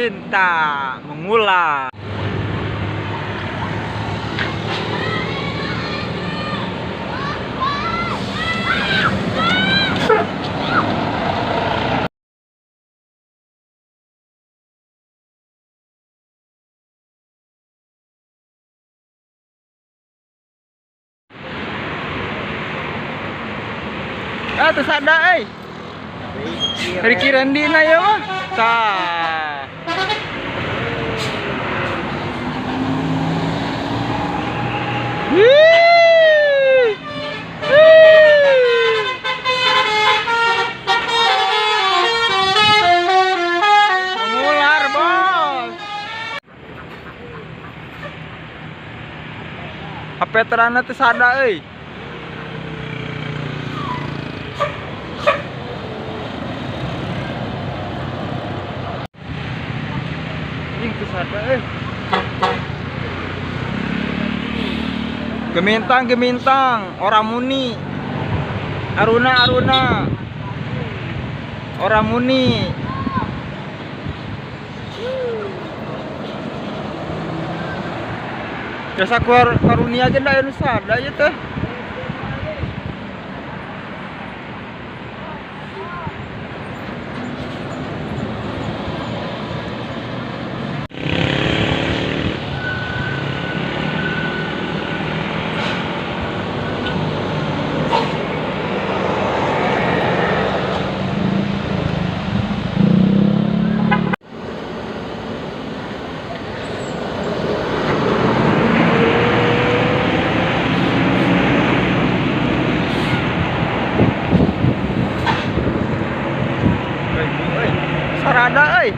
cinta mengulang. Terus ada Ricky Randy na ya mah. Tah. Mengular, bos. HP terana teh sada euy. Gemintang orang muni aruna orang muni biasa keluar karunia aja ndak ada ya teh. Sarada euy.